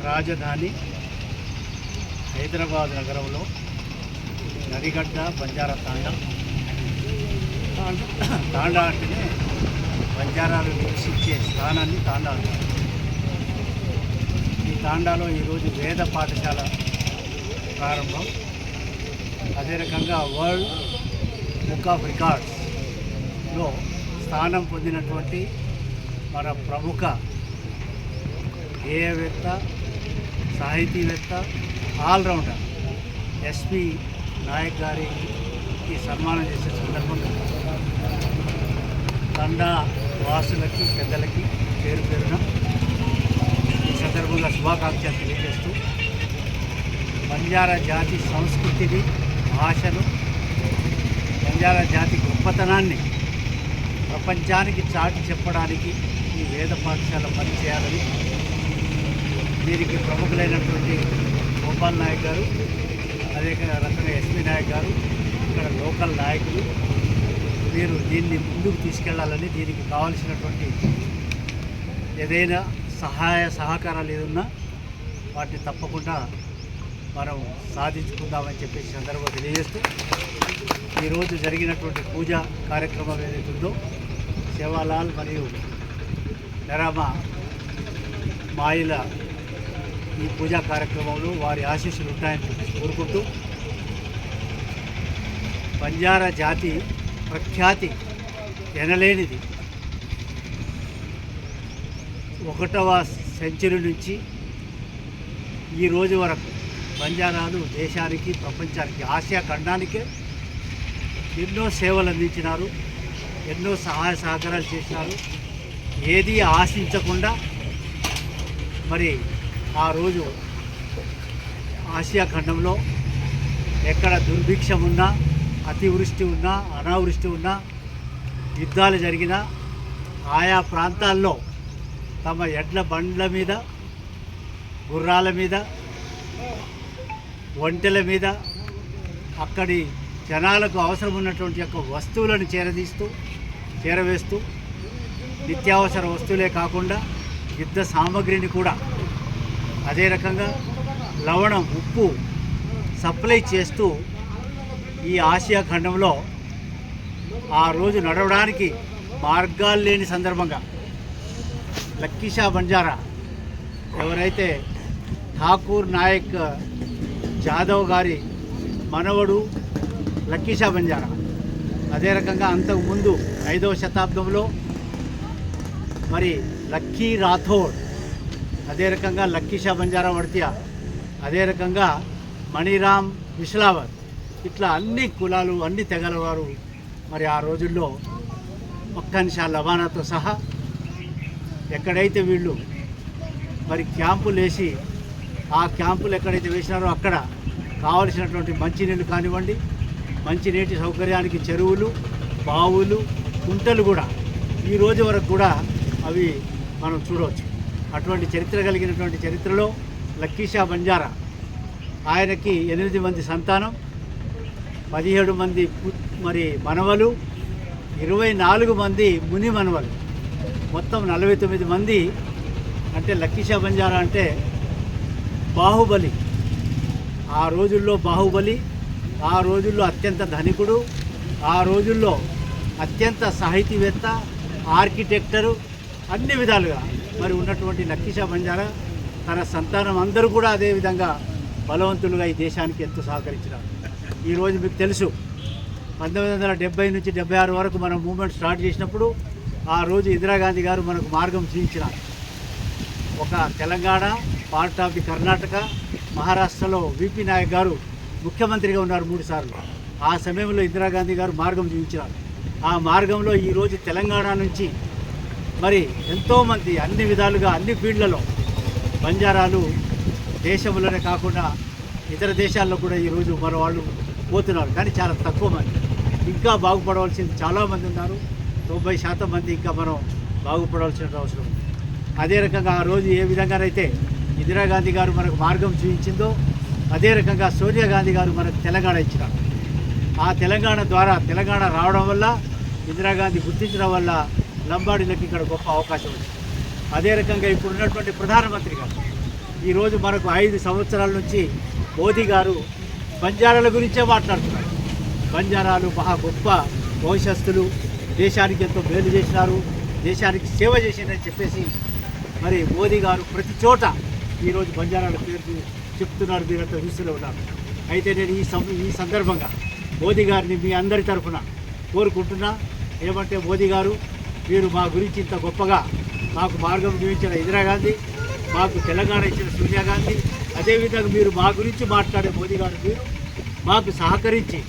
రాజధాని హైదరాబాద్ నగరంలో నడిగడ్డ బంజారా తాండా అంటేనే బంజారాలు నివసించే స్థానాన్ని తాండా అంటారు. ఈ తాండాలో ఈరోజు వేద పాఠశాల ప్రారంభం. అదే రకంగా వరల్డ్ బుక్ ఆఫ్ రికార్డ్స్లో స్థానం పొందినటువంటి మన ప్రముఖ గేయవేత్త, సాహితీవేత్త, ఆల్రౌండర్ ఎస్పి నాయక్ గారికి సన్మానం చేసే సందర్భంగా తండా వాసులకి, పెద్దలకి పేరు పేరున ఈ సందర్భంగా శుభాకాంక్షలు తెలియజేస్తూ బంజారా జాతి సంస్కృతిని, భాషను, బంజారా జాతి గొప్పతనాన్ని ప్రపంచానికి చాటి చెప్పడానికి ఈ వేద పాఠశాల పనిచేయాలని దీనికి ప్రముఖులైనటువంటి గోపాల్ నాయక్ గారు, అదే రకంగా ఎస్పీ నాయక్ గారు, ఇక్కడ లోకల్ నాయకులు మీరు దీన్ని ముందుకు తీసుకెళ్లాలని, దీనికి కావాల్సినటువంటి ఏదైనా సహాయ సహకారాలు ఏదన్నా వాటిని తప్పకుండా మనం సాధించుకుందామని చెప్పేసి సందర్భంగా తెలియజేస్తూ ఈరోజు జరిగినటువంటి పూజా కార్యక్రమం ఏదైతుందో సేవాలాల్ మరియు నెరామ మాయిల ఈ పూజా కార్యక్రమంలో వారి ఆశీస్సులు ఉంటాయని చెప్పేసి కోరుకుంటూ బంజారా జాతి ప్రఖ్యాతి ఎనలేనిది. 1వ సెంచరీ నుంచి ఈ రోజు వరకు బంజారాలు దేశానికి, ప్రపంచానికి, ఆసియా ఖండానికే ఎన్నో సేవలు అందించినారు, ఎన్నో సహాయ సహకారాలు చేసినారు. ఏది ఆశించకుండా మరి ఆ రోజు ఆసియా ఖండంలో ఎక్కడ దుర్భిక్షం ఉన్నా, అతివృష్టి ఉన్నా, అనావృష్టి ఉన్నా, యుద్ధాలు జరిగినా ఆయా ప్రాంతాల్లో తమ ఎడ్ల బండ్ల మీద, గుర్రాల మీద, ఒంటెల మీద అక్కడి జనాలకు అవసరం ఉన్నటువంటి యొక్క వస్తువులను చేరవేస్తూ నిత్యావసర వస్తువులే కాకుండా యుద్ధ సామగ్రిని కూడా అదే రకంగా లవణం, ఉప్పు సప్లై చేస్తూ ఈ ఆసియా ఖండంలో ఆ రోజు నడవడానికి మార్గాలు లేని సందర్భంగా లక్కీషా బంజారా ఎవరైతే ఠాకూర్ నాయక్ జాదవ్ గారి మనవడు లక్కీషా బంజారా, అదే రకంగా అంతకుముందు 5వ శతాబ్దంలో మరి లక్కీ రాథోడ్, అదే రకంగా లక్కీషా బంజారా వడ్తియా, అదే రకంగా మణిరామ్ విశ్లావత్, ఇట్లా అన్ని కులాలు, అన్ని తెగల వారు మరి ఆ రోజుల్లో పక్కనిషా లవానాతో సహా ఎక్కడైతే వీళ్ళు మరి క్యాంపులు వేసి ఆ క్యాంపులు ఎక్కడైతే వేసినారో అక్కడ కావలసినటువంటి మంచినీళ్ళు కానివ్వండి, మంచినీటి సౌకర్యానికి చెరువులు, బావులు, కుంటలు కూడా ఈ రోజు వరకు కూడా అవి మనం చూడవచ్చు. అటువంటి చరిత్ర కలిగినటువంటి చరిత్రలో లక్కీషా బంజారా ఆయనకి 8 మంది సంతానం, 17 మంది మరి మనవలు, 24 మంది ముని మనవలు, మొత్తం 49 మంది. అంటే లక్కీషా బంజారా అంటే బాహుబలి, ఆ రోజుల్లో బాహుబలి, ఆ రోజుల్లో అత్యంత ధనికుడు, ఆ రోజుల్లో అత్యంత సాహితీవేత్త, ఆర్కిటెక్టరు, అన్ని విధాలుగా మరి ఉన్నటువంటి లక్కీషా బంజారా తన సంతానం అందరూ కూడా అదేవిధంగా బలవంతులుగా ఈ దేశానికి ఎంతో సహకరించినారు. ఈరోజు మీకు తెలుసు 1970 నుంచి 76 వరకు మనం మూమెంట్ స్టార్ట్ చేసినప్పుడు ఆ రోజు ఇందిరాగాంధీ గారు మనకు మార్గం చూపించినారు. ఒక Telangana, part of the Karnataka, మహారాష్ట్రలో విపి నాయక్ గారు ముఖ్యమంత్రిగా ఉన్నారు 3 సార్లు. ఆ సమయంలో ఇందిరాగాంధీ గారు మార్గం చూపించినారు. ఆ మార్గంలో ఈరోజు తెలంగాణ నుంచి మరి ఎంతోమంది అన్ని విధాలుగా, అన్ని ఫీల్డ్లలో బంజారాలు దేశంలోనే కాకుండా ఇతర దేశాల్లో కూడా ఈరోజు మన వాళ్ళు పోతున్నారు. కానీ చాలా తక్కువ మంది, ఇంకా బాగుపడవలసింది చాలామంది ఉన్నారు. 90% మంది ఇంకా మనం బాగుపడవలసిన అవసరం ఉంది. అదే రకంగా ఆ రోజు ఏ విధంగానైతే ఇందిరాగాంధీ గారు మనకు మార్గం చూపించిందో అదే రకంగా సోనియా గాంధీ గారు మనకు తెలంగాణ ఇచ్చినారు. ఆ తెలంగాణ ద్వారా తెలంగాణ రావడం వల్ల, ఇందిరాగాంధీ గుర్తించడం వల్ల లంబాడీలకు ఇక్కడ గొప్ప అవకాశం వచ్చింది. అదే రకంగా ఇప్పుడు ఉన్నటువంటి ప్రధానమంత్రి గారు ఈరోజు మనకు 5 సంవత్సరాల నుంచి మోదీ గారు బంజారాల గురించే మాట్లాడుతున్నారు. బంజారాలు మహా గొప్ప భవిష్యత్తులు, దేశానికి ఎంతో మేలు చేసినారు, దేశానికి సేవ చేసినారని చెప్పేసి మరి మోదీ గారు ప్రతి చోట ఈరోజు బంజారాల పేరు చెప్తున్నారు. మీరంతా చూస్తూనే ఉన్నారు. అయితే నేను ఈ సందర్భంగా మోదీ గారిని మీ అందరి తరఫున కోరుకుంటున్నా. ఏమంటే మోదీ గారు, మీరు మా గురించి ఇంత గొప్పగా మాకు మార్గం చూపించిన ఇందిరాగాంధీ, మాకు తెలంగాణ ఇచ్చిన సోనియా గాంధీ, అదేవిధంగా మీరు మా గురించి మాట్లాడే మోదీ గారు, మీరు మాకు సహకరించి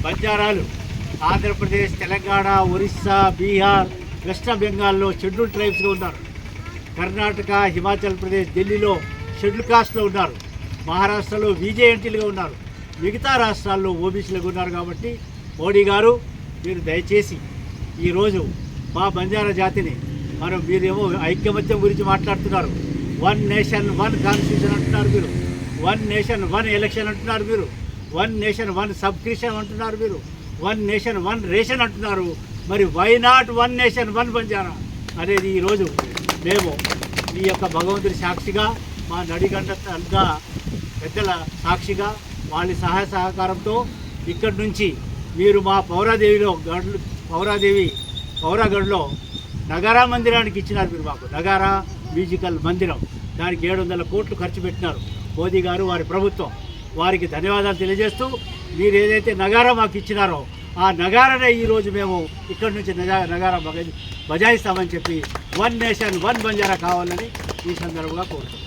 బంజారాలు ఆంధ్రప్రదేశ్, తెలంగాణ, ఒరిస్సా, బీహార్, వెస్ట్ బెంగాల్లో షెడ్యూల్ ట్రైబ్స్గా ఉన్నారు. కర్ణాటక, హిమాచల్ ప్రదేశ్, ఢిల్లీలో షెడ్యూల్ కాస్ట్లో ఉన్నారు. మహారాష్ట్రలో విజేఎన్టీలుగా ఉన్నారు. మిగతా రాష్ట్రాల్లో ఓబీసీలుగా ఉన్నారు. కాబట్టి మోడీ గారు, మీరు దయచేసి ఈరోజు మా బంజారా జాతిని మీరేమో ఐక్యమత్యం గురించి మాట్లాడుతున్నారు. 1 నేషన్ 1 కాన్స్టిట్యూషన్ అంటున్నారు మీరు, 1 నేషన్ 1 ఎలక్షన్ అంటున్నారు మీరు, 1 నేషన్ 1 సబ్స్క్రిప్షన్ అంటున్నారు మీరు, 1 నేషన్ 1 రేషన్ అంటున్నారు. మరి వై నాట్ 1 నేషన్ 1 బంజారా అనేది ఈరోజు మేము ఈ యొక్క భగవంతుడి సాక్షిగా, మా నడిగంట పెద్దల సాక్షిగా, వాళ్ళ సహాయ సహకారంతో ఇక్కడి నుంచి మీరు మా పౌరాగఢ్లో నగారా మందిరానికి ఇచ్చినారు. మీరు మాకు నగారా మ్యూజికల్ మందిరం, దానికి 700 కోట్లు ఖర్చు పెట్టినారు మోదీ గారు, వారి ప్రభుత్వం. వారికి ధన్యవాదాలు తెలియజేస్తూ, మీరు ఏదైతే నగారా మాకు ఇచ్చినారో ఆ నగారానే ఈరోజు మేము ఇక్కడి నుంచి నగారా బజాయిస్తామని చెప్పి 1 నేషన్ 1 బంజారా కావాలని ఈ సందర్భంగా కోరుతున్నాం.